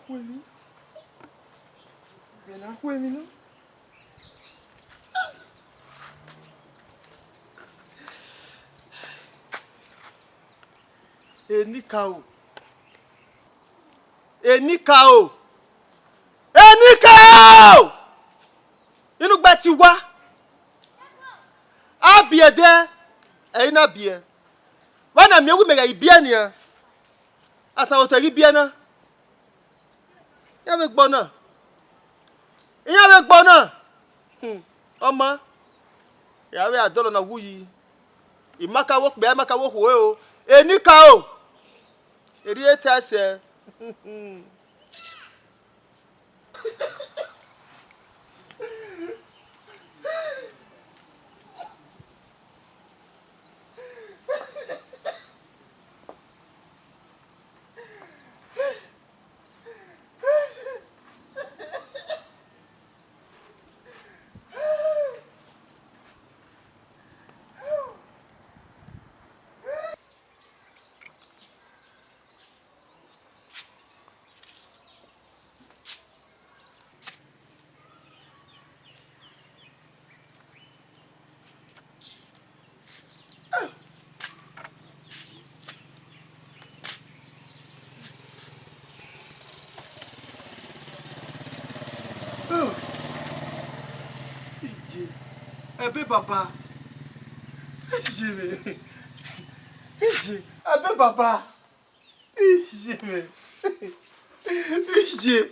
huemi. Bena huemi no. Enikao. Enikao. Enikao. Inu gba ti wa. Abie de. Eina bie. Wana mi ewu mega ibie ni a. Asa otari bie na. Ya be gbo na. Ya be gbo na. Oma. Ya we adolo na wuyi. Imaka wo be amaka wo ho o. Enikao. Eri etase. Ebe baba. Ije. Ebe baba. Ije. Ije.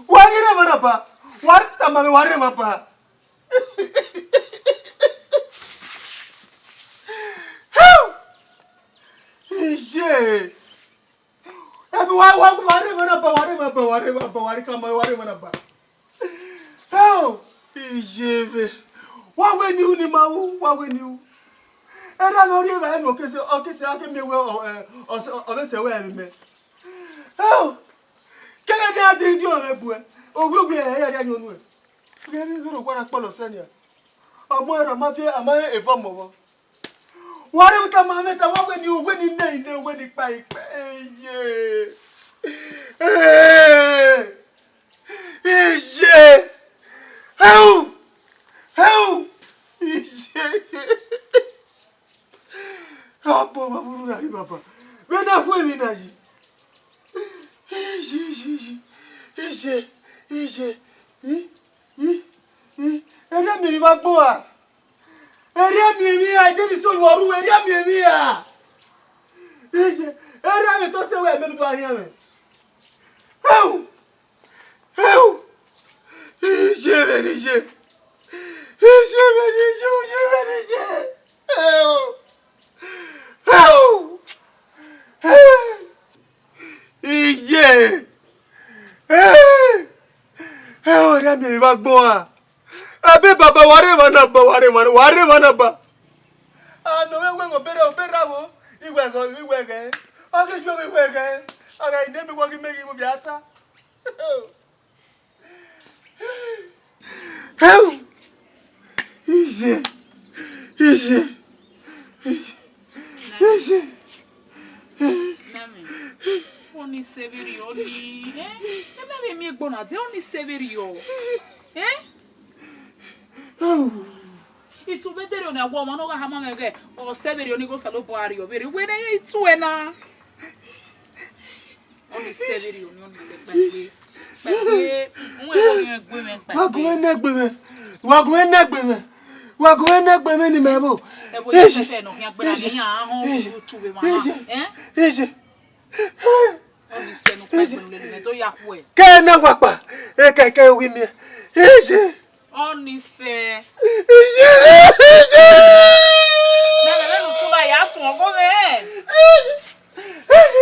Wagire mana ba. Warta mame ware mapa. Ije. Ebe ware mana ba ware kama ware mana ba. Ije. Wawe ni uni mawu, wawe ni u. Era no ri ba no kese ake mewe o se we me. Kele de ade ndi o mebu e. Oglogu e ya ya nyonu e. Ge ni zoro gwara polo senia. Omo era ma fi ama evo mo. Ware ka ma meta wawe ni u, we ni ne we ni pa ipe. Eye. Eye. How? Apa maburu na hi baba. Bena huemi na hi. Ije. Ere mi ba gbo a. Ere mi a de bi so yoru ere mi a. Ije. Ere mi to se we me do ahian me. Ije benije. Ora mi va gboa. Abe baba ware mana ba. No we ngo bera wo. Iwege. Oge jo we wege. Aga inde mi wo gi megi mo biata. Ije. Nami. Oni severio ni. Ebe mi gbona de oni severio. Itu betere oni agwo no ga hama mege. O severio ni go salo boario. Bere we na itu ena. Oni severio ni oni severio. Pẹ̀lú unwe go ngbe me pa. Wagun enegbe me ni mebo. Ebo ye fe no yan gbera ni yan ahun tuwe ma. Ije. Oni se no pa gbenu le me to ya ku e. Ke na wapa. Keke wi mi. Ije. Oni se. Ije. Na le no tuba ya sun ogo me.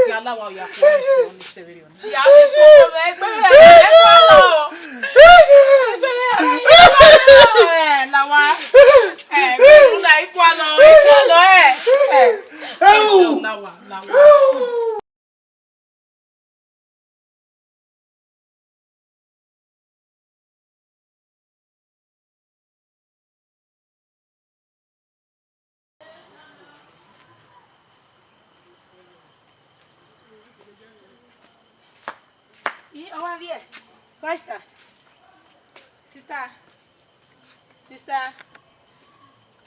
Ya la wa ya ku oni se video. Ya me so me gbe. La wa. Una igualo La wa. want here. Sister. Sister.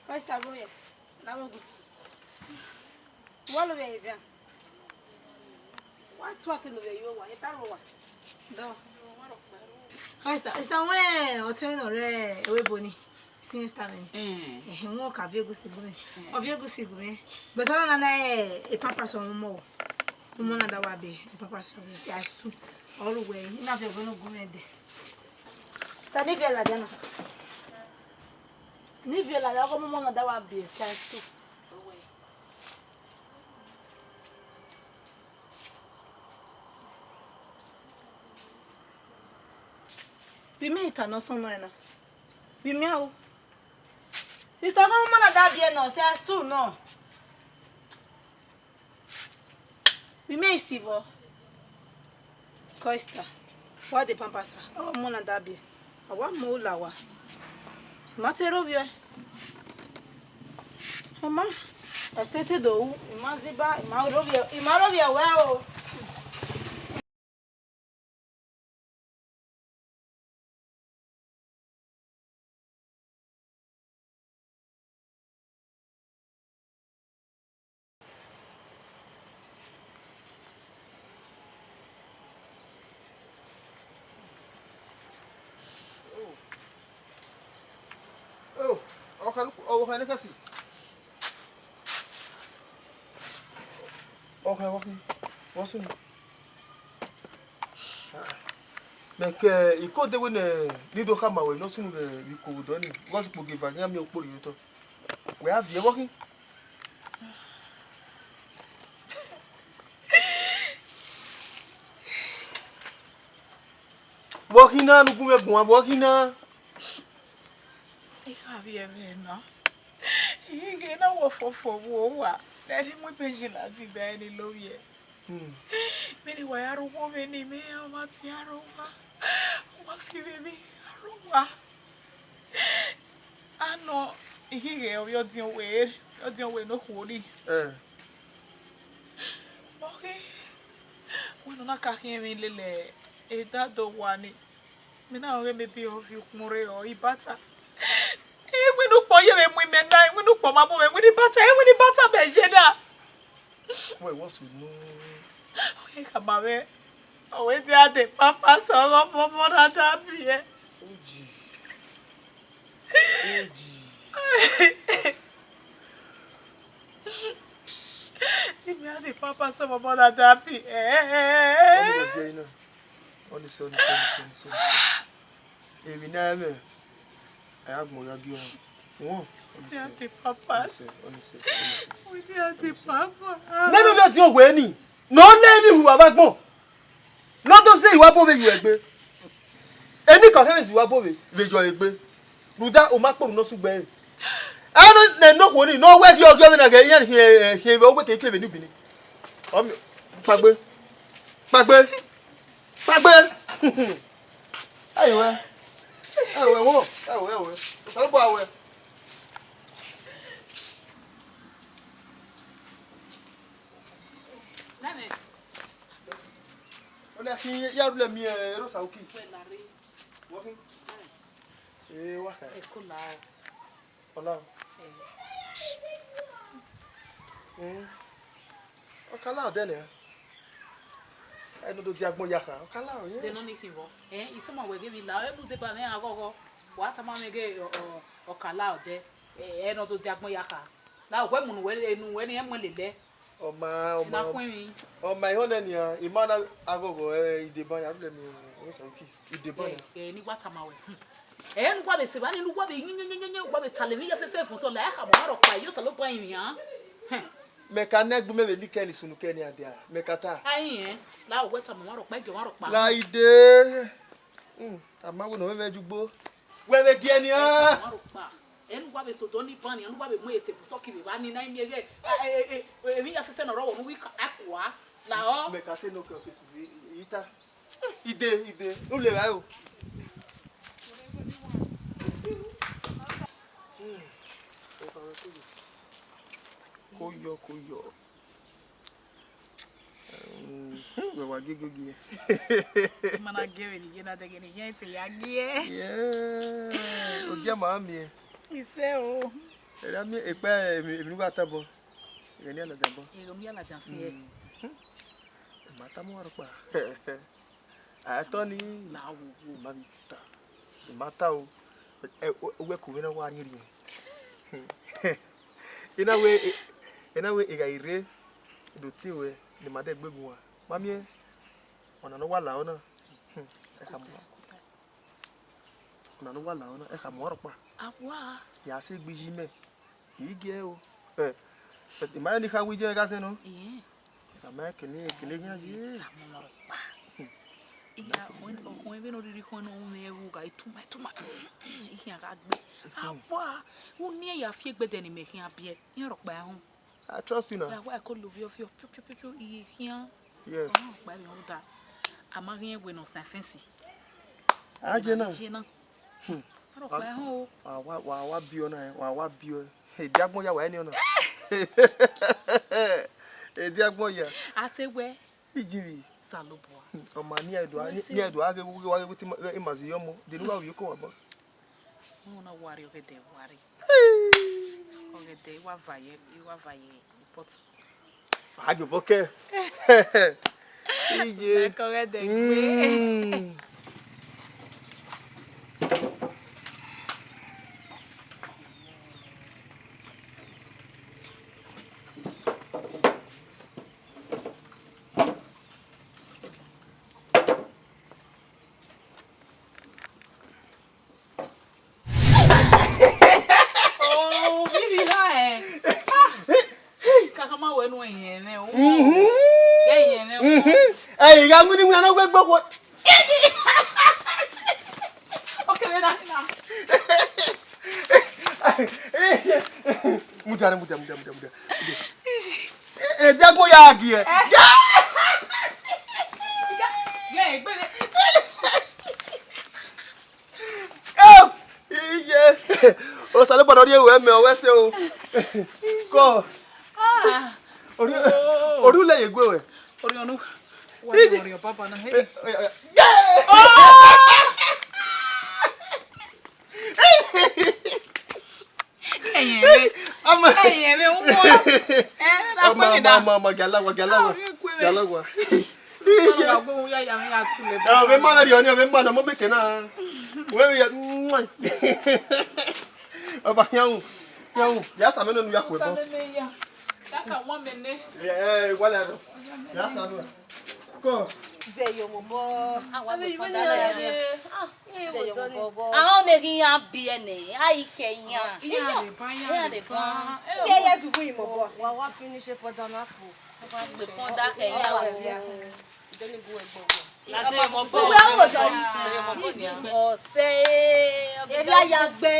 Sister, go here. Now go. What are you doing? What's what you want? It's a row. No. Sister, when or tell me we boni. Since time. Wọ́n ka vie gusi gume. O vie gusi gume. But ona na e papa so mo. Mo na da wa be. Papa so say as tu. All way. Ina vie go no gume de. Sta ni vie la dana. Ni vie la ko mo na da wa be say as tu. Bi me ita no so no na. Bi me o. Sister, come on, that bien no. Say as too no. We may see vo. Costa. What the pampasa? Oh, mona that bien. I want more lawa. Matero bien. Mama, I said to do. Imaziba, Imarovia, well. Okay, let's see. Okay, what's in? Mais que il code de lido kama we no sunu we ko do ni gospel give an am okpori to we have you working na nu kume gun working na I have you no. You get no work for war. Let him we pay you not be very low yet. Many way I don't want any me or what Yarova. What you baby? I know he of your dear way. Your dear way no holy. Okay. When not cacking me lily. That don't want it. Me now we may be of you more or ibata. We look for you and women die. We look for my boy. We the butter, Bejeda. Wait, what's with no? Okay, come on, oh, wait, the papa saw of what I here. The papa saw of what I happy. On the sun. Every now and then, I have more again. The papa. We the papa. None of your way. No lady who have more. Not to say you are both you egbe. Any conference you are both with your egbe. Ruda Omako no sube. I don't know one, no where you're going again here over take a new bini. Pagbe. Anyway. Oh, Olha assim, ya rule mi rosa uki. Working? Waka. Olá. Okala dele. I know do diagmo yaka. Okala o ye. They no need him. It's my way give me la. E de ba me agogo. What am I make okala de. No do diagmo yaka. La we mu we enu we ni e mo lele. Oh my honey, Imana agogo ideba ya rule mi rosa uki. Ideba ya. Ni what am I we. Nu kwa be se ba ni nu kwa be nyenyenyenye kwa be tale mi ya fefe fun to la e ka mo ro pa yo sa lo pa yin han. Mekanek bu me be likeni sunu keni adia. Mekata. Ayin la o weta mo ro pa ge ro pa. La ide. Amawo no me jugbo. We be gi eni an. Nu kwa be so to ni pan ni nu kwa be mo ete to ki be ba ni na mi ege. Emi ya fefe no ro wo nu wi akwa. La o. Mekate no ko kesi ita. Ide. Nu le ba o. Koyo. We were giggling. Mana give it, you're not getting it. Yeah. Ogia mami. He said, oh, Era mi epa mi wa tabo. Eni ala tabo. you're going to be like that. See, Mata mo ro pa. Atoni now, mata. Mata o. We ku we na wa ni ri. Ina we iga ire do ti we ni made gbegun wa. Mami ona no wa la ona. E ka mo. Ona no wa la ona e ka mo ro pa. Awa. Ya se gbiji me. Ige o. But the man how we do gas no? Yeah. Sa ma kele nya ji. Iya, when we no really kon on there who guy too much. Iya ga gbe. Awa. Who near your fie gbe den me hia bie. Yin rock ba ho. I trust you now. Ya wa ko love you fio pio hia. Yes. Oh, ba mi ho da. Amari we no san fancy. Aje na. Rock ba ho. Wa bio na, wa bio. Hey, diagbon ya wa eni ona. Eh diagbon ya. Ate we Ijiri. salobo. O ma ni edo age wa ge ti imazi yomo. De ni wa wi ko wa bo. Una worry okay dey worry. Okay dey wa vaye, you wa vaye. But Age boke. Ije. correct dey. Hey, ga nguni nguna na gbegbo ko. Okay, we na. Muda. Eh, diagbon ya agi e. Yeah, gbele. Iye. O sale bodo ri ewe me o we se o. Ko. Oru le yegwe we. Ori onu. Ori papa na he. Mama galawa. Oh, we mana ri oni o me mana mo beke na. We ya. Oba yan. Ya sa me no ya kwe bo. Daka one minute. Eh, wala ro. Ya sa no. Ko. Zeyo mobo. Àwọn negi yan bi ene, ai kenya. Iya de ba. Yeah, zuvu imobo. Wa wa finish for danafu. Gbe pon da kenya o. Deni bu egbo. O se Eri ayagbe.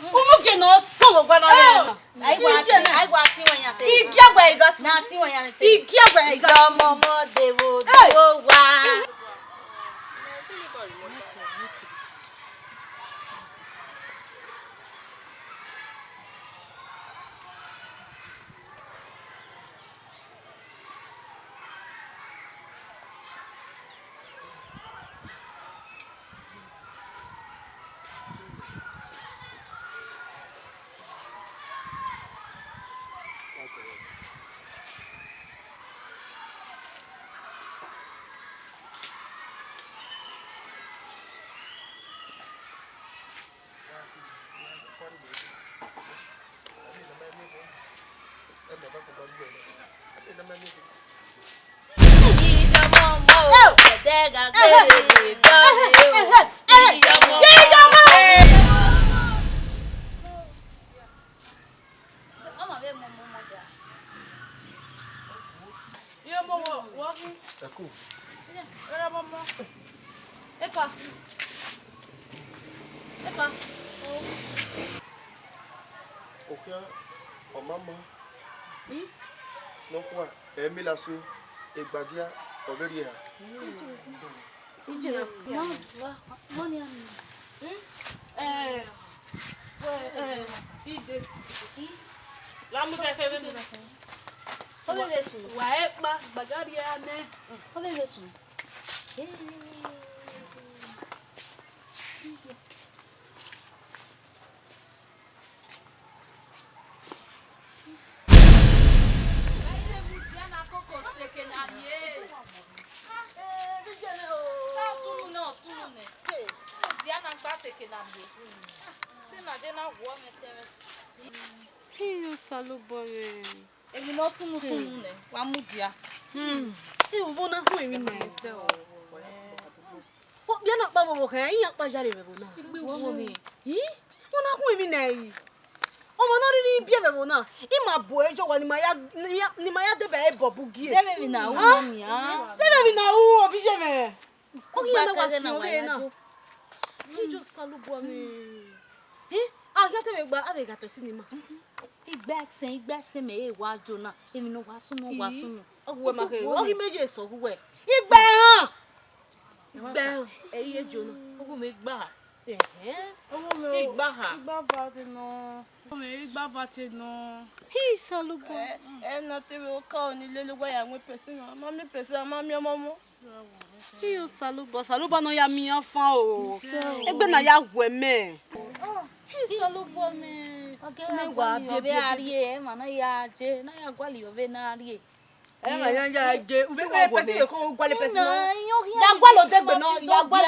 Umuke no to gbo na le. Ai wa si won yan te. Igi agba igatu. Na si won yan te. Igi agba igatu. Ijo momo dewo wa. Okia o mama. No kwa Emila su egbagia oberi ha. Ijina. Ide. La mu ke fe Ole lesu. Wa e pa bagari ane. Ole lesu. Hiyo salubore. Èmi no sunu ne. Wa mudia. Hiyo bona hu emi na se o. O bia na pa bo kan yin pa jare be bona. Gbe wo mi. Yi? Bona hu emi na yi. O mo no ri bia be bona. I ma bo ejo wa ni ma ya de be e bobu gi e. Sebe mi na wo mi ah. Sebe mi na wo obi je me. O ki na wa ki na o wa be ya na. jo. Hiyo salubore mi. Ah, ya te me gba abega pesi ni ma. Igba sen me e wa jo na. Èmi no wa sunu. Ogwe ma ke. O ki meje so gwe. Igba han. Igba e ye jo na. Ogun me gba. Owo me. Igba ha. Igba ba te no. Owo me igba ba te no. Hi salubo. Na te we o ka oni le lo wa ya nwe person. Mami person, mami omomo. Hi salubo no ya mi afan o. Egbe na ya gwe me. Hi salubo me. Me wa be arie ma na ya je na ya gwali ove na arie. Ma ya je ube pe person ko gwale person no. Ya Ya gwalo degbe no, ya gwale.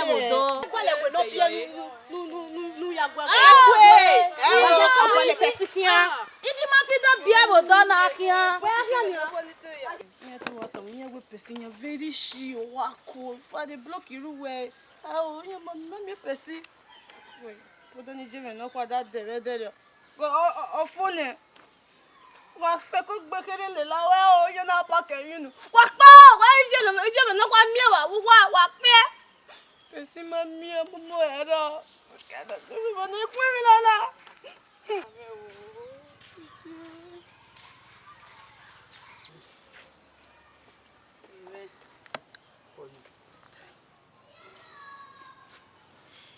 Gwale gbe no bia nu ya gwa. Ya gwale person kia. Idi ma fi do bia bo do na kia. Very she wako. For the block you where. Oh, you me person. Wait. What don't you know what that there. Go phone. Wa fe ko gbe kere le lawe o yo na pa ke yinu. Wa pa wa je me no kwa mi wa pe. Pesi ma mi mo era. Ka da ko no ku mi la.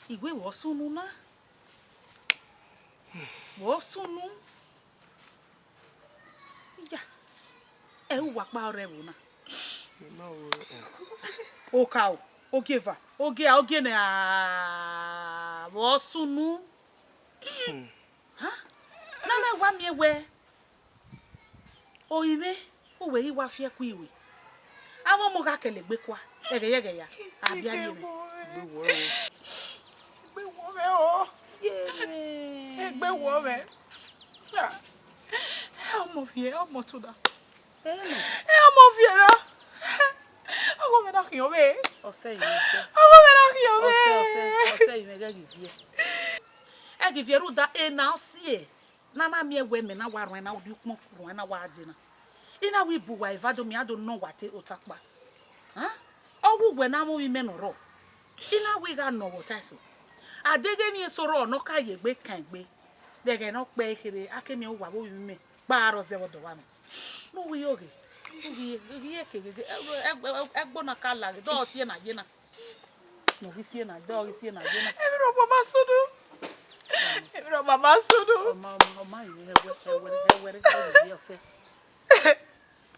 Igwe wo sunu na. Wo sunu. Ya. E wa pa ore wo na. O ka o. O geva. O ge a o ge na. Wo sunu. Ha? Na wa mi ewe. O ime. O we wa fie ku iwe. Awon mo ka kele gbe kwa. Ege ya. Abi aye me. Egbe wo me. Ọmọ fie, ọmọ tuda. Ọmọ fie na. Ọmọ me na kiyo be. Ose yi se. Ọmọ me na kiyo be. Ose yi me ga givie. E givie ru da e na osie. Na na mi ewe me na wa ran na odi pon kuro na wa ade na. Ina we bu wa evado mi ado no wate otakpa. Ha? Owu gwe na mo wi me no ro. Ina we ga no wotaso. Adege mi soro no ka ye gbe kan gbe. Dege no pe kire akemi o wa bo wi me. Ba ro ze wodo wa me. No we oge. Oge ke egbo na kala do sie na je na. No we sie na do we sie na je na. Emi ro mama sudu. Mama yi ewe bi ose.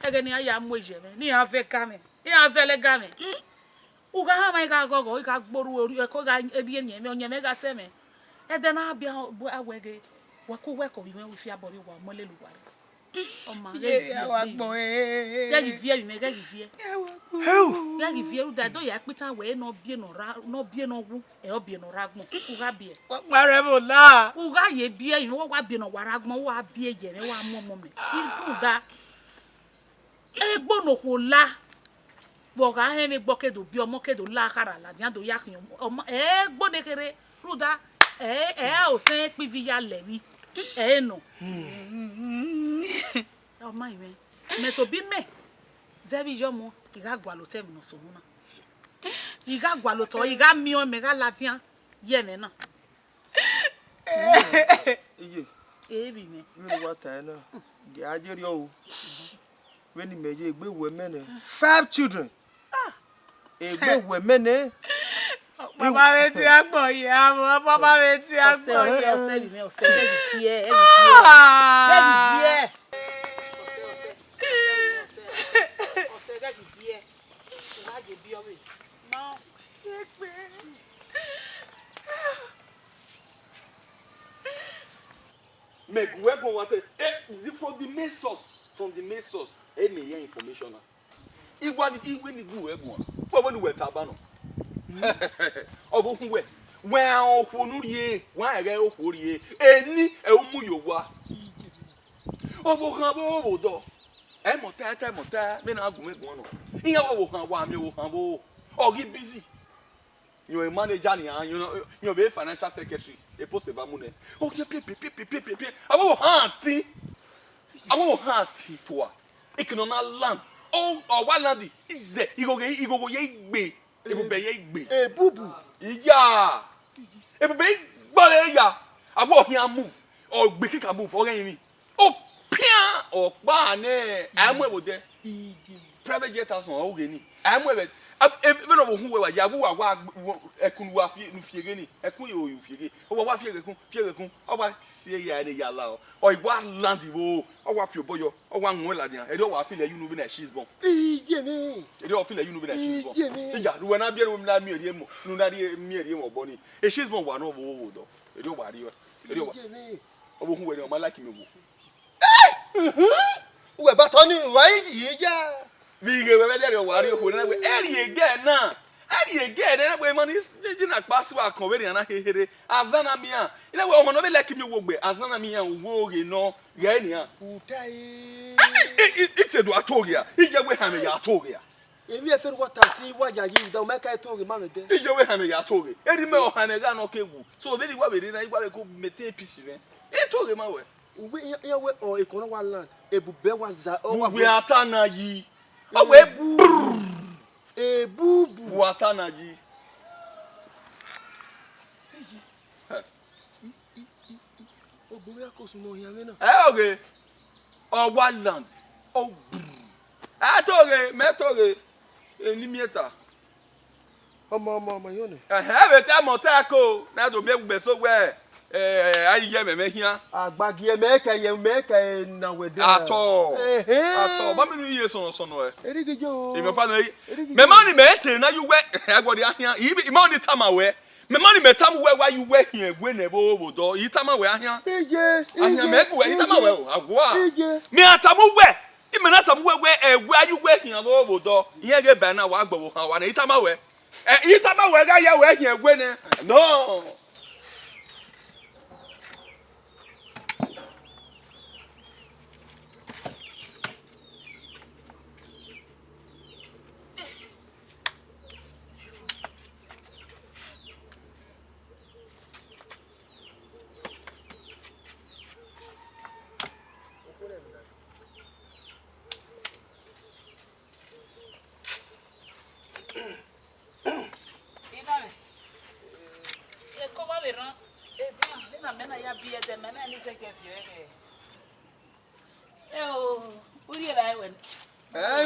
Ege ni aya mo je me. Ni ave ka me. Ni ave le ga me. Uga ha mai ga gogo ga gboru ori e ko ga edie ni me onye me ga se me e de na bia awege wa ko we ko bi me we fi abori wa mo le luware o ma le wa gbo ya gi vie me ga gi vie ya gi vie u da do ya pita we no bie no wu e o bie no ragbon uga bie pare mo la uga ye bie yin wo wa bie no waragbon wa bie je ne wa mo me ibu da egbo no ko la boga he me gbokedo bi omo kedo la kara la dian do yakin omo gbonekere ruda o se pe vi ya le mi no o ma iwe me to bi me zebi jomo iga gwa lo te mi no so na iga gwa lo to iga mi o me ga la dian ye me na iye bi me mi wa ta na ge ajeri o when me je egbe we mene 5 children egbe we mene Papa me ti agbo ya mo papa me ti agbo ya ose bi me ose e gi vie make we go what from the main source me hear information igwa ni gu egu for when we tabano obo hu we okunu rie wan ga okunu rie eni emu yowa obo kan bo do mota me na agun egun no iya wo kan wa mi wo kan bo ogi busy you a manager ni you be financial secretary e post ba mu ne o je pe awo hanti to a economic land o wa land ize igogo ye igbe ebube ye igbe bubu iya ebube gbole ya awo hin move o gbe kika move o yin o pia o pa ne amu ebode private jet ason o ge ni amu ebe even of who we ya wa ekun wa fiege ni ekun yo fiege o wa fiege kun o wa sie ya ni ya la o igwa land wo o wa fi oboyo o wa nwe la dia e do wa fi le you no be na she's born ije ni e do fi le you no be na she's born ija ruwe na bia no na mi eri mo no na ri mi eri mo bo ni e she's born wa no wo do e do wa ri e do wa o bo hu we ni o ma like me wo we ba to ni wa yi ja Bige we be there wari ko na we eri again na we man is na pass wa kan we na hehere azana mi a ina we omo no be like mi wo gbe azana mi a wo ge no ye ni a utai ite do atoge a ije we ha me ya atoge a emi e fer water si waja yi da o me kai toge ma me de ije we ha me ya atoge eri me o ha me ga no kewu so be di wa be na igwa be ko mete pisi ne e toge ma we we ya we o ikono wa land ebube wa za o wa we atana yi o we bubu watana ji oburu akosu mo yan na okay o wa land o atoge metoge eni mieta ọmọ yo ne be ta mota ko na do me gbe so we ayi ye me hia agbagi me ke na we de ato ba me nu ye so no erigijo e me pa na me ma ni me tere na you we agbodi ahia e ma ni tama we me ma ni me tam we wa you we hia egwe na ebo obodo yi tama we ahia ahia me ku we yi tama we agwa me atamu we ime na tamu we egwe ayu we hia bo obodo ihe ge ba na wa agbo ha wa na yi tama we ga ya we hia egwe ne no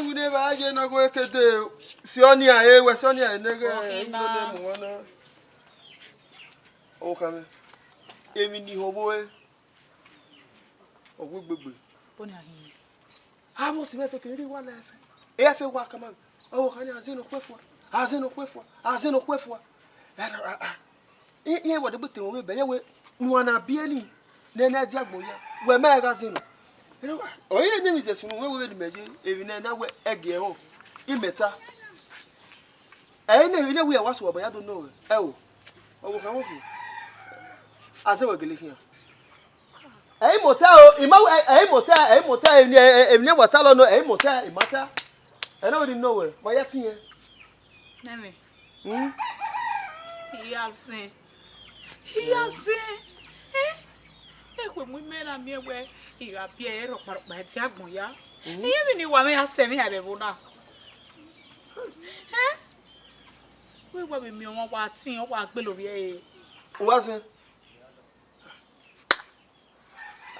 wine ba je na go ekede sioni a ewe sioni a nege no ne mo na o kame emi ni hobo e ogbegbegbe Boni ahin. ha mo si me fe kiri wa la fe e fe wa kama o kan azino kwefo e wo de bute wo be ye we nu na bia ni na di agbo ya we ma ga zino o ye ni mi se sunu we ni meje ebi na we ege ho imeta e na ebi na we wa so ba ya do no e o wo kan wo fi ase we gele fian e mota o ima e mota e ni wata lo no e mota imata e na we di no we ma ya tin Neme. Hiyasin. Ekwe mu me na mi we ira pie ero parpa ti agbon ya. Iye ni wa me ase mi abebo na. We wa be mi won wa tin o wa gbe lori e. Wa se.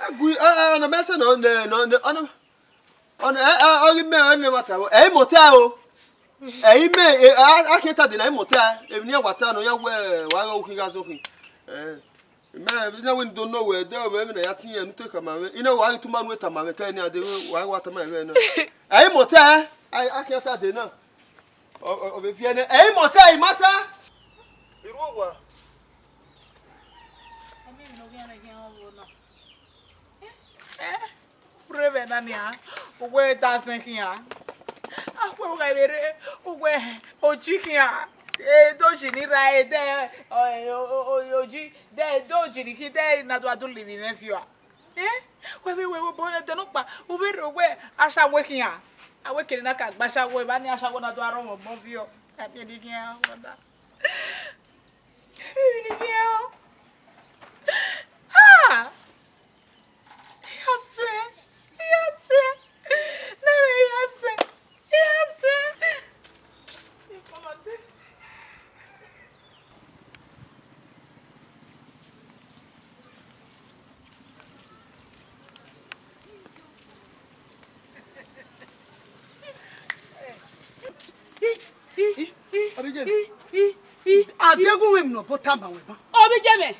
Agui na me se no only me on wata o. E mota o. E me aketa de na mota e ni wata no ya we wa ga okin ga so kin. Me na we don't know where there we na ya tin ya nuto kama we. Ina wa tu manu eta ma me ka ni ade wa wata ma we no. E mota aketa de na. O be fie na e mota I mata. Iru wa. Ami no gyan na gyan wo na. Breve nania. Uwe tasenkia. Akwe ukabere uwe ochikia. Doji ni ra de oji de doji ni kide na do adu livi nefia. We bole de no pa we asha wekia. Awekere na ka gbasha we ba ni asha wo na do aro mo fio. Abi di kia wada. Ni kia. Ha! Adegun no potama we ba. Obi jeme.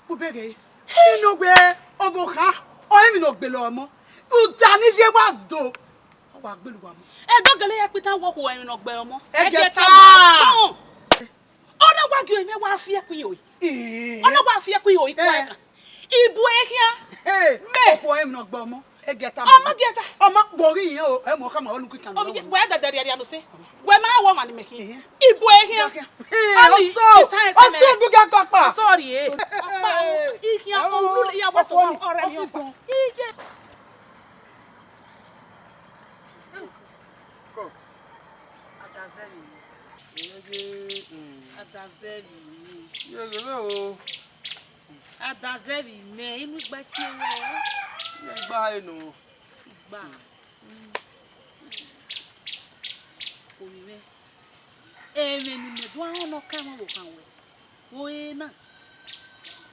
Ubege. Inu gbe oboka. O emi no gbe lo omo. Udani je was do. O wa gbe lu wa mo. E dogele ya pita wo ko emi no gbe omo. E get ta. Ona wa gi emi wa fi ekun yo. Ona wa fi ekun yo ikwa. Ibu ehia. Me. O emi no gbe omo. E get ta. Omo get ta. Omo gbori yen o. E mo ka ma olu kikan lo. Obi we da Narianusin. We ma wo ma ni meki. Ibu ehia. Oso guga papa. Sorry eh. Papa. Ihia olu ya wa so ore mi opa. Ige. Adazeri me inu gba ti wo. Gba enu. Gba. Omi eme ni me do awon no ka won wo kan we. Wo e na.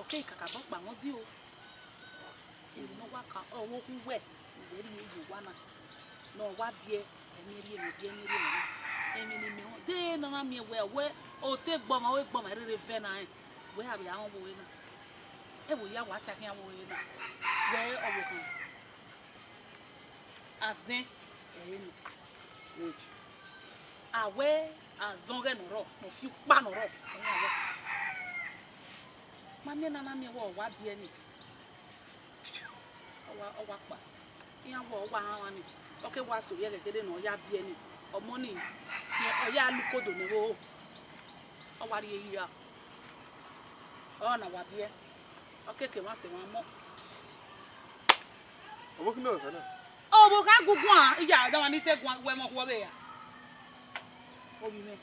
Okay kaka bo pa won bi o. E no wa ka owo ku we. Iwe ri mi wa na. No wa bie emi ri emi ri. Emi ni me o de na mi we o te gbo ma we gbo ma rere fe na e. We abi awon wo e na. E wo ya wa ta kan wo e na. We owo kan. Azen e ni. Awe azonge no ro no fi pa no ro mami na mi wo wa bi eni owa pa iya wo wa han ni oke wa so ye gede no ya bi eni omo ni o ya lukodo ni wo o wa ri eyi ya o na wa bi e oke ke wa se wa mo Obo ki me kana. o bo ka gugun a iya da wa ni te gun we mo ko be ya Obi me.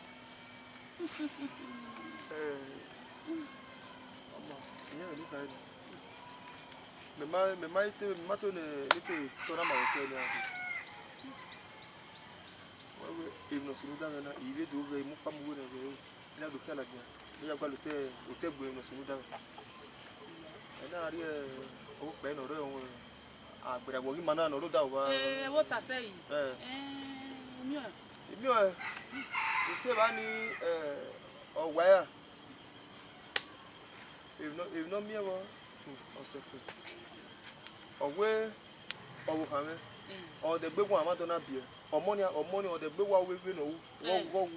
Me mato ne ite tora ma hotel ya. Wewe ibno sunuda na ibe do ve mu pamu ne ve. Ina do kala dia. Ya gba lote otegbo ibno sunuda. Na ari o pe no re won agbere wo ri mana no ro da wa. Wo ta se yi. Emi o ise ba ni owa ya. If no me wo o se fe. Owe owo kan me. O de gbegun amado na bie. Omo ni o de gbewa we no wo.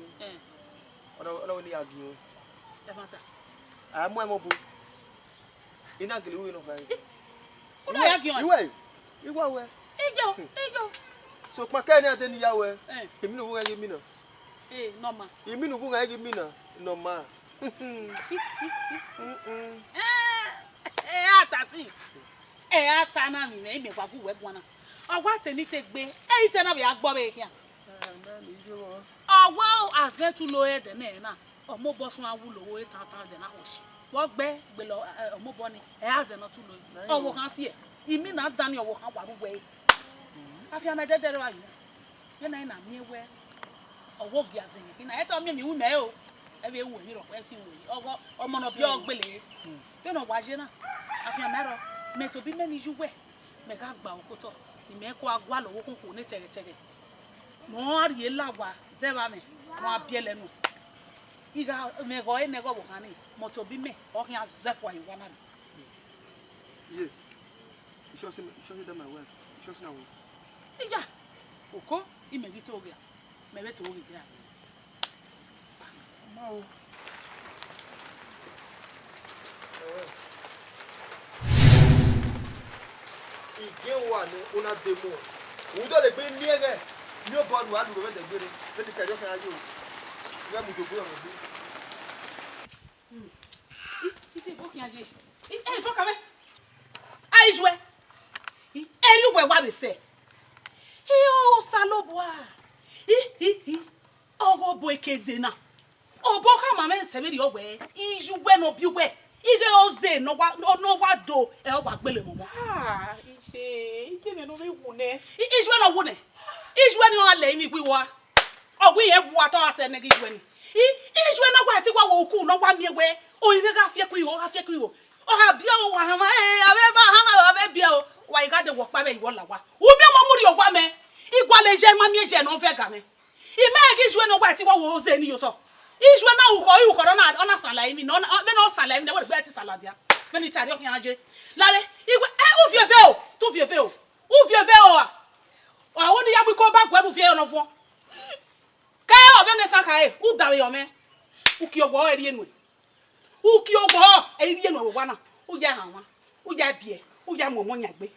Ona ni agiun. Da mata. Amu emo bu. Ina gele we no fa. Una ya giun. Iwa we. Ijo. So pa ka ni ate ni ya we. Emi no wo ga mi na. Normal. Emi no wo ga mi na. Normal. Atasi. Ata na mi na ime kwa ku we gwana. Ogwa te ni te gbe. Ite na be agbo be kia. Ogwa azetu lo e de na. Omo boss wa wulo wo 8,000 na ho. Wo gbe lo omo bo ni aze na tu lo. Owo kan si e. Imi na dani owo kan waru we. Afia na dedere wa yi. Ye na mi we. Owo bi aze ni. Na eto mi wu me o. Ebe ewu ni ro pe ti wo. Ogo omo no bi ogbele. Ye no wa je na. Afia mero me to bi me ni juwe. Me ga gba okoto. Ime ko agwa lo wo kun ko ni tere. Mo ari lawa zeba me. Mo abiele nu. Iga me go e nego bo kan ni. Mo to bi me o kan azefo yi wa na. Ye. Show them my work. Show them now. Ija. Oko ime bi to gya. Me be to gya. Mau. Again one una demo. We don't be near there. No body one will the building. Let me tell you can you. You have to go on the Isi boki aje. Eh boka me. Ai joué. Eri we wa be se. O saloboa. Owo bo ekede na. Obo ka mama nsebiri owe. Ijuwe no biwe. Ige oze no wa do e o wa gbele momo. Ah, ise me no be wune. Ijuwe no wune. Ijuwe ni o le mi gbiwa. Ogwi ye bu ato ase ne ijuwe ni. Ijuwe na gwa ti gwa wo ku no wa miewe. O ibe ga fie ku iwo, ga fie ku iwo. O ha bia o wa ha ma abe ba ha abe bia o. Wa iga de wo pa be iwo la wa. Umi mo muri ogwa me. Igwa le je ma mi je no fe ga me. Ime gi ijuwe no gwa ti gwa wo oze ni yo so. Ijuwe na uko na ona sala imi no be no sala imi de wo be ti sala dia. Be ni tari o kin aje. Lare igwe u vie ve o. Tu vie ve o. U vie ve o. O woni ya bu ko ba gwa bu vie no fo. Ka o be ne saka e u dawe yo me. U ki ogbo eri enu. U ki ogbo eri enu wa na. U ja han wa. U ja bie. U ja momo nyagbe.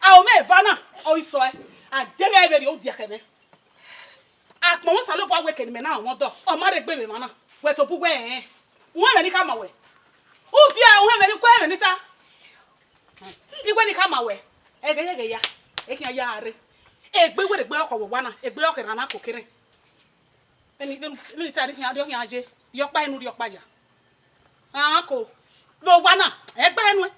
A o me va na o iso e. A dere ebe ri o di akeme. Akpo won salo po agwe keni me na won do. O ma re gbe me ma na. We to bu we eh. Won me ni ka ma we. U fi a won me ni ko me ni ta. Igwe ni ka ma we. Ege ya. E kin ya are. Egbe we re gbe oko wa na. Egbe oko na ko kere. Eni tari kin ado kin aje. Yo pa enu ri opa ja. Ah ko. Lo wa na. Egbe enu e.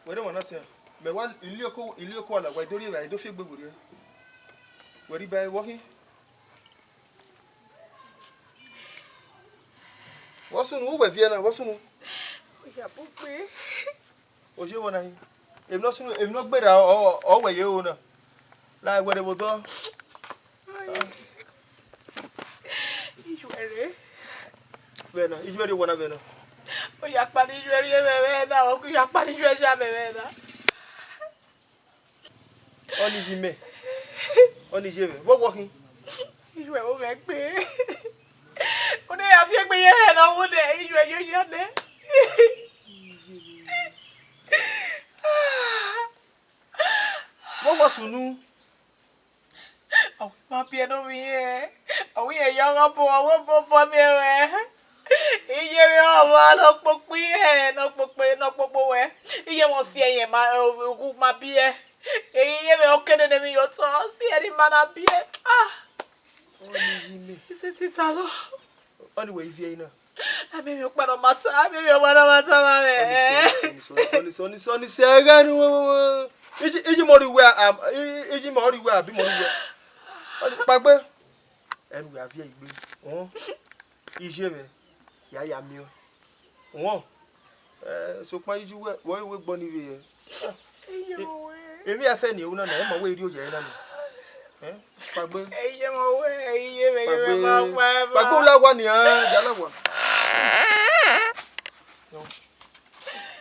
Where mana se me wa ili oko ala wa dori ra do fi gbegbore where by walking wasun wo we vie na wasun O ja pupe. o je wona hin em no gbera o we ye o na la where bo do Ijuere. bena ijwe wona bena O ja pa ni juere ye bebe na, o ku ja pa ni juere ja bebe na. Oni jime oni jebe wo walking Ijuere o me gbe. O ne ya fi gbe ye na wo de ijuere yo ya de. wo wasunu O ma pie no mi e. O wi e yo ngo bo mi we. Iye mi o ma no popi e, no popo we. Iye mo si eyen ma ogu ma bi e. Iye mi o kene ne mi yo to si e di mana bi e. Ah. oni jime Ise ti ta lo. oni we vie ina Abi mi o pa no mata, abi mi o pa no mata ma me. Soni sega ni wo iji mori we abi mori we oni pagbe enu we avie igbe won ije me ya mi o won so pa iju we wo gbo ni we emi afe ni o na e mo we ri o je na ni pagbe Iye mo we, iye me ma pa. pagbe la wa ni an ja la wa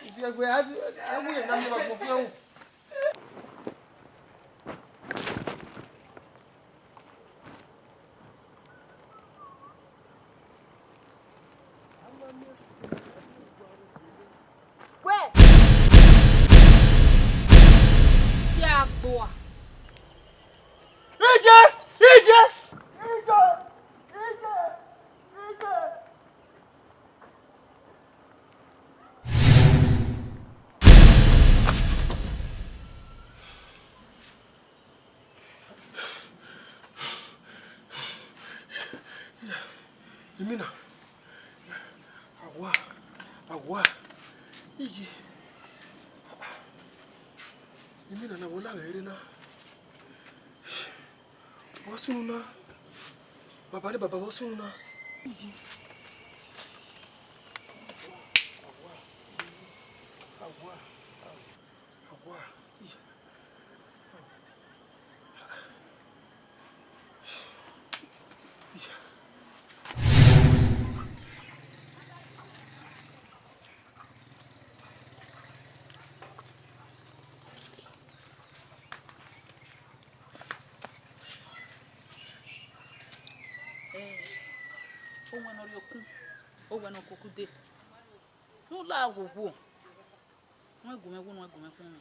ifi egbe awu ye na mi ba gbo pe Boa. Imina awa iji imina na wala were na wasuna baba ni baba wasuna O weno rioku. O weno kokude. No la wo. Wọ́n gume kun.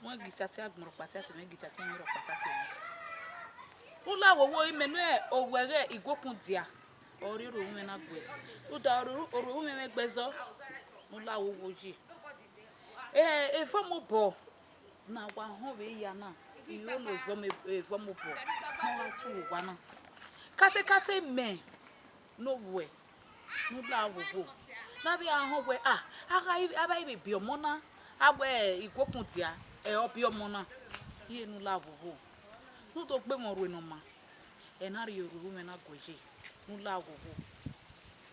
Wọ́n gitati agboro patati me gitati miro patati. No la wo imenu e owere igokun dia. Ori ro me na gbe. O da oro me gbezo. No la wo ji. E fomo bo. Na wa ho we ya na. Iyo no fomo bo. Na wa tu wa na. Kate me. No way. No la wo. Na bi ahun we aga ibe bi omo na awe igokun dia obi omo na ye nu la wo. No to gbe mo ro eno ma. E na ri yoruru me na goje. Nu la wo.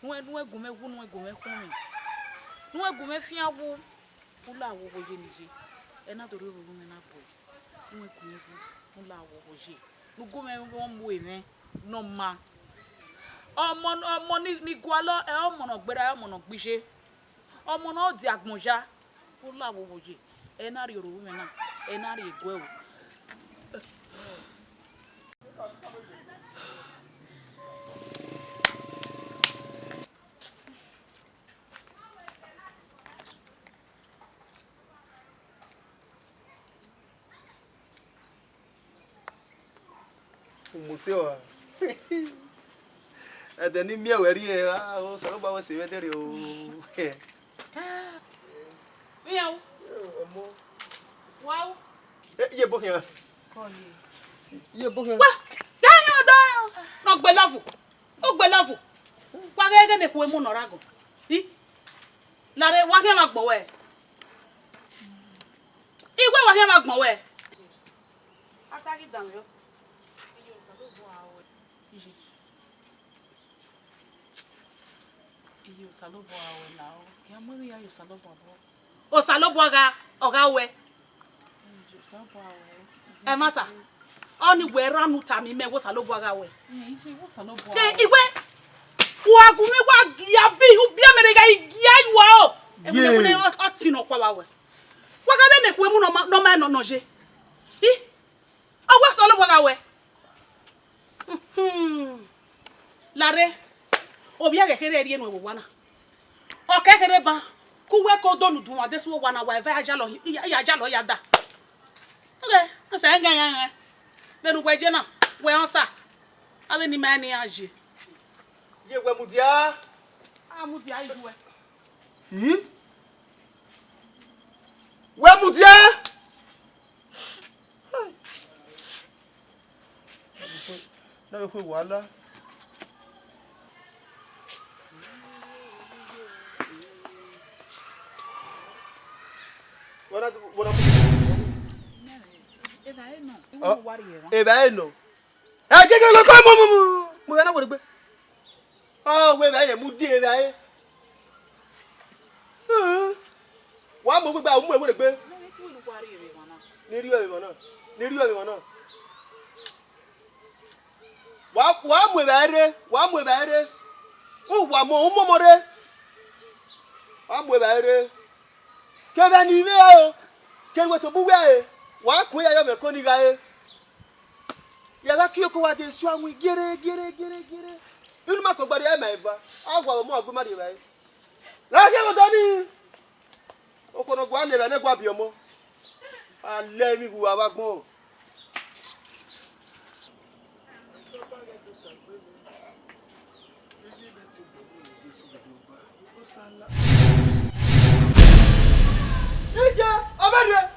Nu egume kun mi. Nu egume fi awo. Nu la wo goje nije. E na to ri yoruru me na boy. Nu egume nu la wo goje. Nu gume won mu eme no ma. Ọmọ ni gwalo ọmọ na gbera ọmọ na gbise ọmọ na odi agbonja o la wo woje e na ri oru me na e na ri egwe o museo Adani mia weri o salo ba wo se wedere o. Miau. Omo. Wow. Ye bo yan. Ko ye. Ye bo yan. Wa, da. No gbe love. O gbe love. Wa gege ne ku emu no rago. Ti. Lare wa ke ma gbo we. Igwe wa ke ma gbo we. Ataki dan yo. Iyo salobo awe now. Ki amori ya yo salobo abo. O salobo oga we. Salobo awe. E mata. Oni we ranu ta mi me wo salobo aga we. Ije wo salobo. Ke iwe. Wa gu mi wa ya bi u bi amere ga ya iwa o. E mo ne o ti no kwa wa we. Wa ga be ne ku emu no je. Hi. O wa salobo aga we. Lare. Obi aga kere ri enu ewo wana. O kekere ba ku we ko donu dun ade so wana wa va ajalo ya da. Okay, o se nga. Benu gwe je na, we onsa. Ale ni mani aje. Ye gwe mudia. Mudia iduwe. We mudia. Na we ko wala. What Eba eno. Gege lo ko mo na wo gbe. Oh, we ba ye mu di eba e. Wa mo gbe mu e wo gbe. Ni ri o na. Wa mo eba ere. O wa mo re. Wa mo eba ere. Ke ba ni me o. Ke we to bu we e. Wa ku ya yo me ko ni ga e. Ya la ki ko wa de su anwu gere. Inu ma ko gbari e ma eva. Agwa mo agbo ma de ba e. La ke mo do ni. O ko no gwa le ba ne gwa bi omo. Ale mi bu wa gbon. Ija, abere.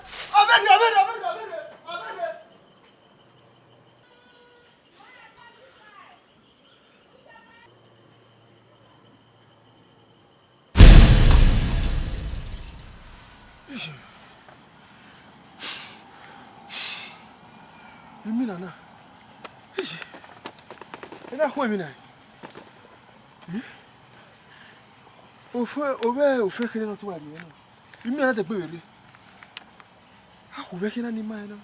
Mimi nana. Ina kwa mimi nai. O fe kire no to wa ni no. Imi na te pe wele. Ha ko ve kina ni mai no.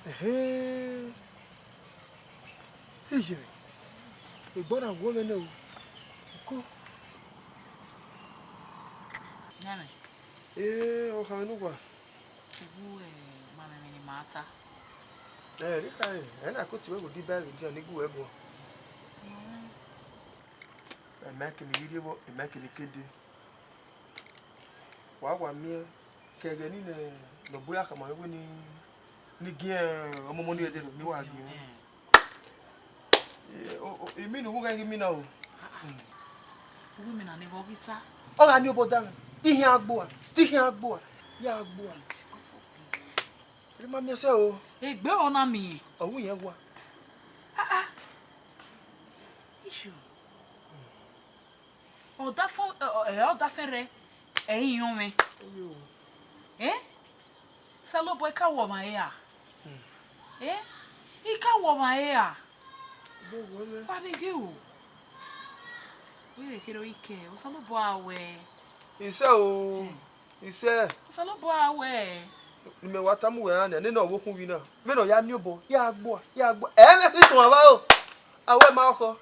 Eh. Ije. E gbora wo me no. Ko. Nene. O ka no kwa. Chibu mama me ni mata. Ni kai. Na ko ti we go di ba nje ni gu ego. Make ni video, make ni kede. Wa mi kege ni no boya kama we ni gien omomo ni ede ni wa gien. Imi no ga mi na o. Wo mi na ni bo gita. O ga ni oboda. Ihe agbo a. Ya agbo a. Ri ma mi se o. Egbe ona mi. Owu yen wa. Issue. Oda fere eyin me. Salo boy ka wo ma ya. I ka wo ma ya. Bo wo le. Ba be ge o. We le kiro ike, o salo bo awe. Ise o. Ise. Salo bo awe. Ni me wata mu we na ni na wo kun wi na. Me no ya ni obo, ya agbo. Me fi tun wa o. Awe ma ko.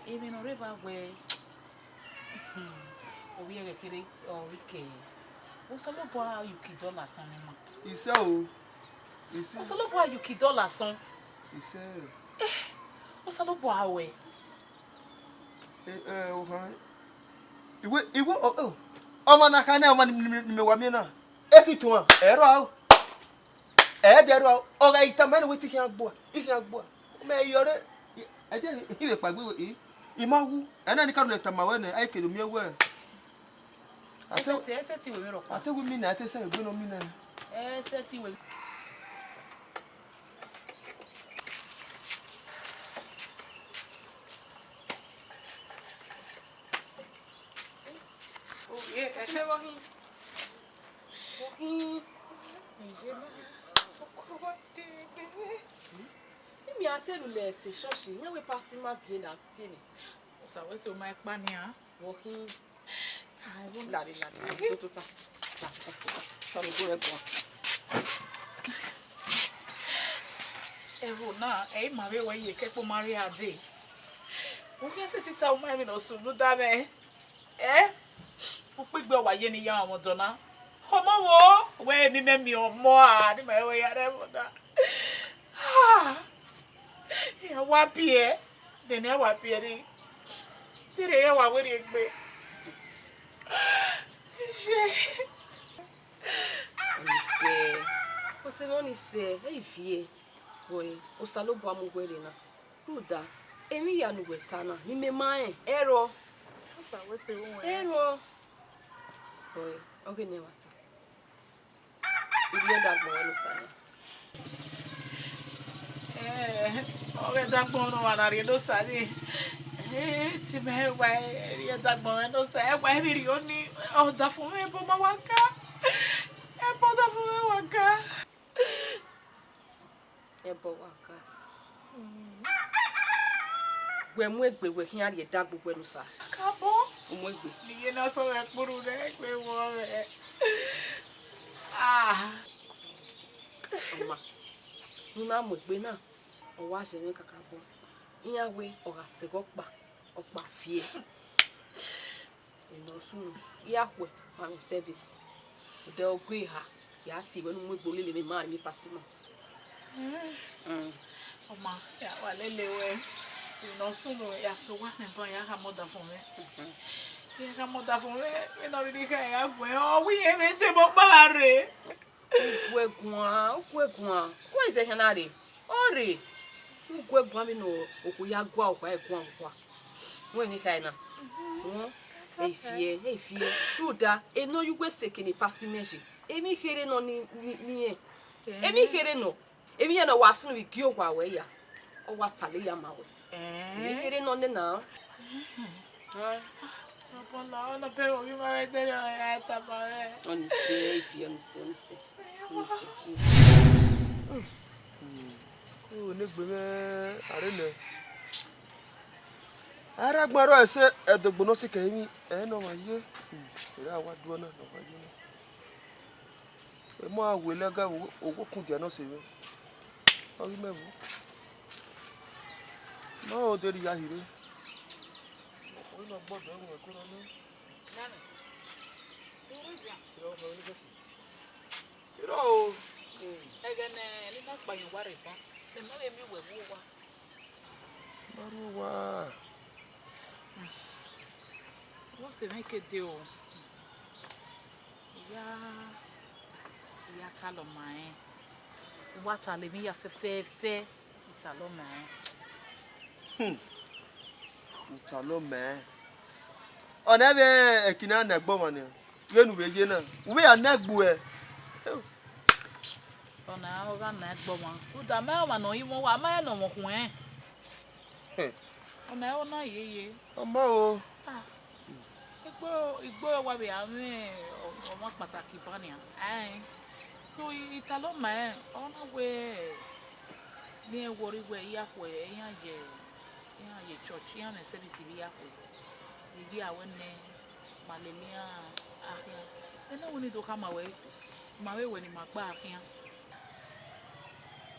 Emi no reba we. Obi e kere o ike. O salo bo yuki dollar son ni ma. Ise o. Ise. O salo bo yuki dollar son. Ise. O salo bo awe. O fa. Iwe ọmọ na ka na ọmọ ni me wa mi na. Ekitun a, ero a. Dero o ga ita me no weti kan agbo. Ikan agbo. Me yore. Ade iwe pagbe we. Imawu. Ena ni ka no ta ma we na ai kedo mi ewe. Ese ti we mi ro pa. Ate we mi na ate se we no mi na. Ese ti we. Ese walking. Mi atelu le se church, yan we pastor mark gain acting. O sa we se o ma pa ni a. Walking. Ai, vamos lá, tota. Só no go ego. Ero na, ma we we ye ke po mari ade. O ke se ti ta o ma mi no sunu da me. O pe gbe wa ye ni ya àwọn dona. Ọmọ wo, we mi me mi ọmọ a, ni ma we ya re mo da. Ya wa pie. De ne wa pie ni. Dire ya wa we ri gbe. Você não disse, vie. Boy, o salo bo amugwele na. Ruda, emi ya nu wetana, ni me mai, ero. O sa we se o Ero. Boy, oge ne wata. Ibi da gbo no sane. Oge da gbo no wa na ri do sane. Ti me wa ri da gbo no sa e wa ri o ni o da fun me bo ma wa ka. E bo da fun me wa ka. Ebo waka. Gwe mu egbe we hin ari da gbogbo enu sa. Ka bo. Mu egbe. Ni ye na so e puru de pe wo re. Oma. Nuna mu egbe na. O wa se mi kaka bo. Iya we o ga se go pa. O pa fie. Eno sunu. Iya kwe ma mi service. De ogwe ha. Ya ti we nu mu egbe lele mi ma mi pastor. Oma, ya wa lele we. No sunu ya so wa me bon ya ha moda fun me. Ya ha moda fun me. Me no ri ka ya gwe. O wi e me te mo bare. Ugwegwa. Kwa ize hanare. Ore. Ugwegwa mi no okuya gwa okwa egwa nkwa. Mwe ni kaina. Efie. Tuda eno yugwe sekini pastimeji. Emi here no ni Emi here no. Emi ya no wasunu wi gyo kwa we ya. O watale ya mawe. Emi here no ne na. Sopola, no pero mi ma vedere ya ta bare. Oni se. o ne gbe me arene. Ara gbaro ese edogbo no se kemi no ma ye. Era wa duo na no ma ye. E mo awele ga owo kun dia no se we. Ori mewu. No de ri ya hire. O no gbodo won ko ro ni. Iro Egene ni na kpanyo ware pa. Se no emi wewu wa. Maruwa. Wọ́n sì ní kéde o. Ìyá ta lọ máa ẹ́. Ìwà ta lè mí ya fẹ́fẹ́fẹ́. Ìta lọ máa ẹ́. Utalo me. Ona be ekina na gbo mo ni. Yenu be je na. Uwe ya na gbu e. Ọ̀nà ọ̀gá náà gbọ́ wọn. Uda mẹ́ ọ̀ma nà yí wọn wà mẹ́ nà wọ̀n kùn ẹ́. Ọ̀nà ẹ̀ ọ̀nà yeye. Ọmọ o. Igbó wa bẹ̀ àmì ọmọ pàtàkì bá ni à. So ìta lọ máa ẹ́ ọ̀nà wẹ̀ ní ẹ̀wọ̀rí wẹ̀ yíyàpọ̀ ẹ̀ yíyàn yẹ church yíyàn mẹ́ sẹ́bìsì bí yàpọ̀ ìdí àwọn ẹ̀ màlẹ́míà àfihàn. Ẹ̀ náà wọ́n ní tó ká màá wẹ̀ ni màá gbá àfihàn.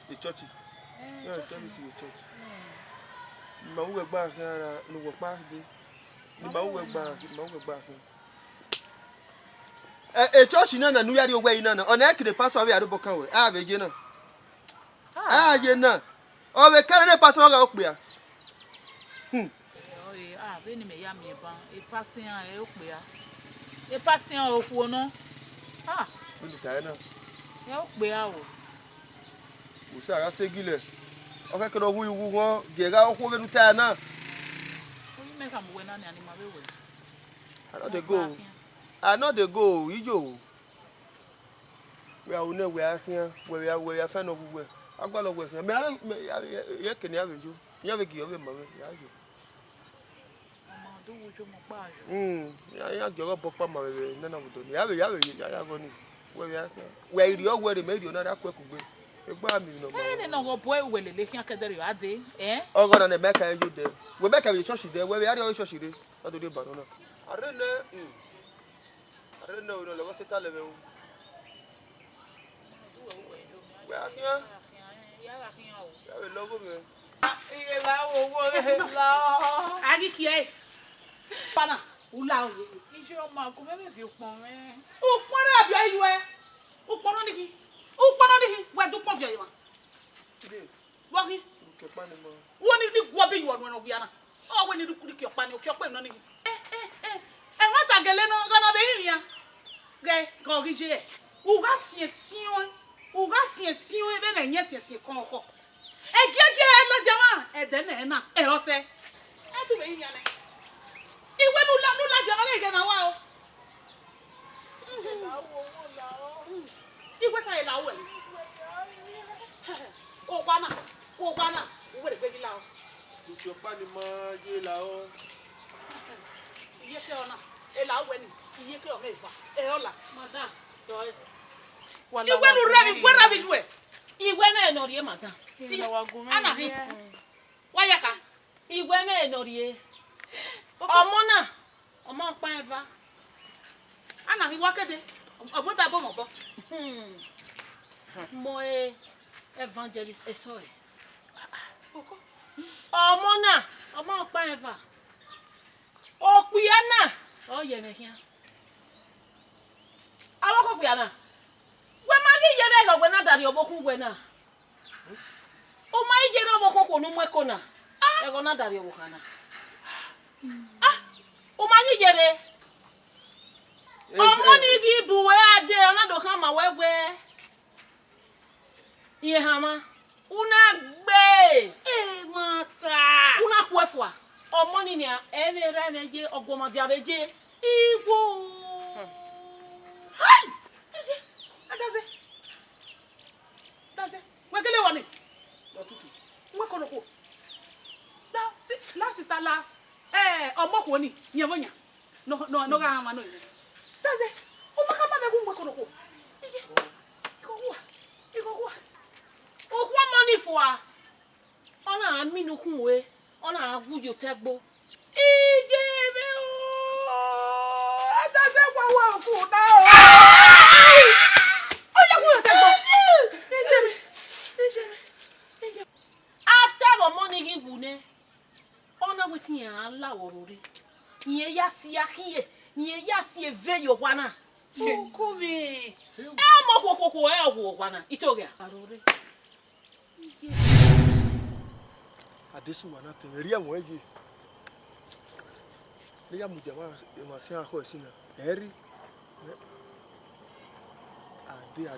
The church. Yeah, service in the church. Ma wo gba ara no wo pa de. Ni ma wo gba. Church na nu ya de ogwa yi na na. Ona ekire pastor we adobo kan we. Ah be je na. Ah je na. O be kan na pastor ga okpe a. Be ni me ya mi ban. E pastor an e okpe a. E pastor an oku no. Ni ta na. E okpe a o. Usa ga segile. O fe kero hu iwu won gera okwo be nu ta na. O ni me ka mo we na ni anima be we. I know they go ijo. We are one we are here we are fan of we. Agbalo we. Me ye keni aveju. Ya ve gi o be ma we ya jo. Mama do wo jo mo pa jo. Ya joro popa ma we na na wo ni. Ya go ni. We are here. We iri o we me ri o na da kweku gbe. Egba mi no ma. Ni no go boy we le kian kedere yo ade ogo na me ka enjo de we be ka be church de we are o church de na do de banana arene o no lo se ta le be o we akia ya we logo me iye ba wo la ani ki e pana ula o ijo ma ko me fi pon me o pon ra bi ayu e o pon ni ki we do pon fi ayu ma wa ki ke pa ni mo woni ni gwo be yo no gya na o we ni du kuri ki opa ni o ki opa no ni e ma ta gele no gana be yin ya ge ko gi je u ga sien be na nye sien kon ko e gege lo jama e de na e o se e tu be yin ya na iwe nu la jama le ge na wa o iwe ta e la wo o bana we le gbe la o tu pa ni ma je la o iye ke ona e la we ni iye ke o me fa e ola madam to iwe nu re mi gbe ra bi ju e iwe na e no rie madam ana hi wa ya ka iwe na e no rie ọmọ pa eva ana hi wa kede obo ta bo mo bo mo evangelist esoe ọmọ pa eva o pia na o ye me kian awo ko pia na we ma gi yere lo we na dari obokun we na o ma yere obokun ko nu mu ko na e go na dari obokana o ma ni yere ọmọ ni gi buwe ade ona do kan ma wewe iye hama una gbe mata una kwefwa ọmọ ni ni e me ra meje ogomode abeje iwo hai daze wegele woni otutu nwe kono ko da si la sister la ọmọ ko ni yen wonya no ga ma no daze o maka ma be ku nwe kono ko ige ko wa o kwa money for Ona aminu kunwe. Ona agujo tegbo. Ijebe o. Atase wa ku na o. Oya ku tegbo. Ijebe. After the morning gune. Ona wetin ya la worori. Nye ya si akiye. Nye ya si eveyo wana. Kumi. Mo kokoko wo wana. Itoge. Arore. Adesu wana temeria mweji. Ria mujama emasia ako sina. Eri. Ade.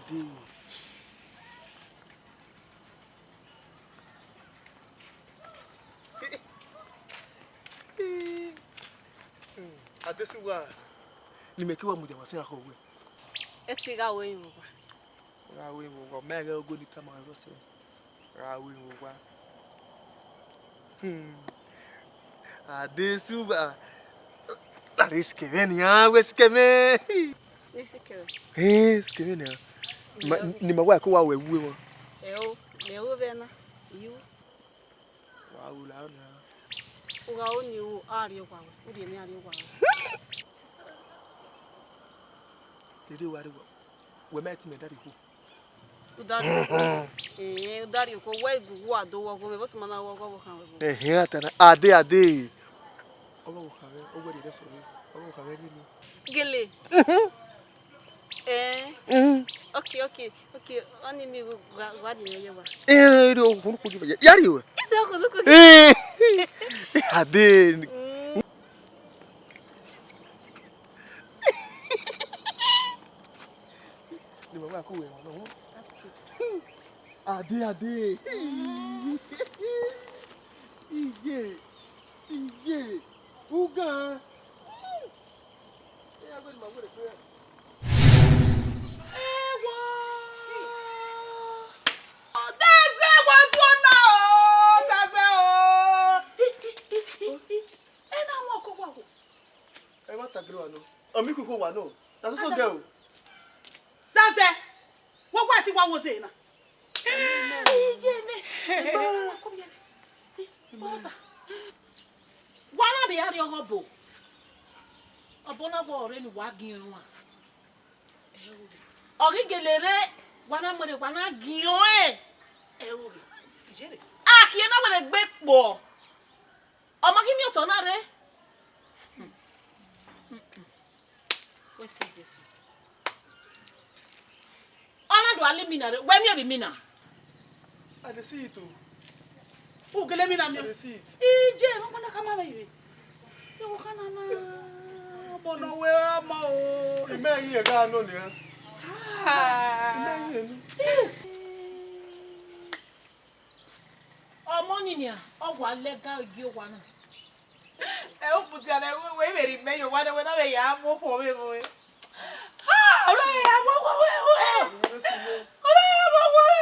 Adesu wa nimekiwa mujama sia ako we. Etiga we wo. Rawe wo mega ogoni kama rose. Rawe wo. Adesu ba. Ariske venia, weskeme. Nisike. Skemenia. Ni mawa ko wa wewu won. Lewo bena. Yu. Wa ula na. Uga oni u ari kwa. Uri mi ari kwa. Dede wari wo. We met me daddy ko. Udari ko we gugu ado wo ko be mana wo ko kan we. Atana ade. Owo kawe, owo de so we. Owo kawe ni. Gele. Okay. Oni mi gwa di ye wa. Do ko ko give yari we. Ise ko ko. Ade. Ni mama ko we no. Ade. Ije. Uga. Ya go ma wore pe. Ewa. Daze wa tuona o. Daze o. Ena mo ko wa. E ma tagre wa no. Omi ku ko wa no. Na so de o. Daze. Wo kwa ti wa wo ze na. Wana de yari ogobo. Obona bo ore ni wa gian wa. Ogigelere wana mo de wana gian e. Ewo. Kijere. Ki na wele gbe po. Omo ki mi oto na re. We say Jesus. Ona do ale mina re. We mi be mina. I dey see it o. Ugele mina mi. I dey see it. Ije mo na kama ba iwe. Ewo kana na. Bono we ama o. Ime yin e ga no le. Ime yin nu. Omo ni ni a, ogwa lega igi ogwa na. O puti ana we beri meyo wana we na be ya mo ko we mo. Ora ya mo ko we. Ora ya mo ko we.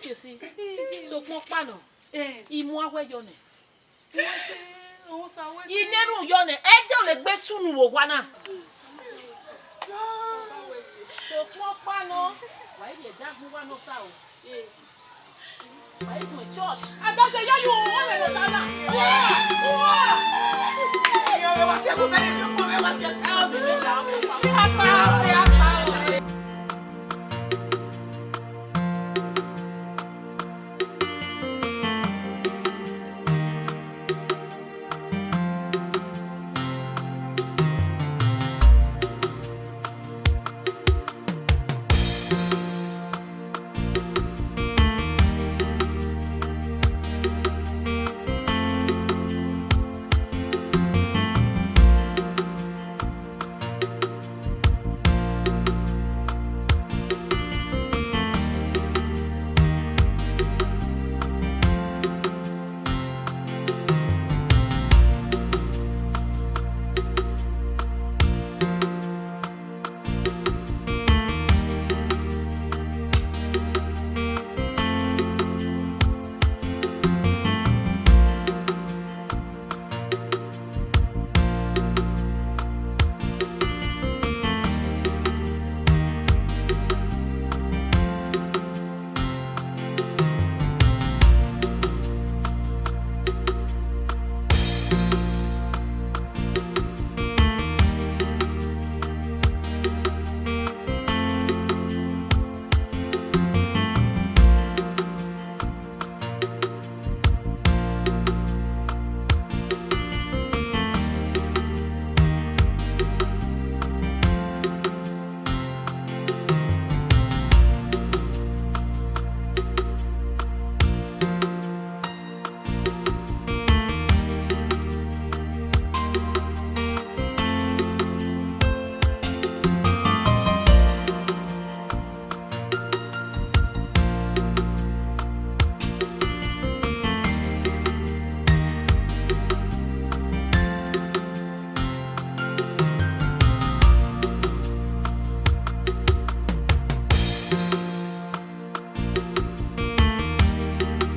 You see, so mo pano, imu aweyo ne. Ineru yo ne, ejo le gbe sunu wo wa na. So mo pano, why dey da hu wa no sa o. Why is my church? I don't say you want to go na. Yo wa ke ko be ko me wa ke.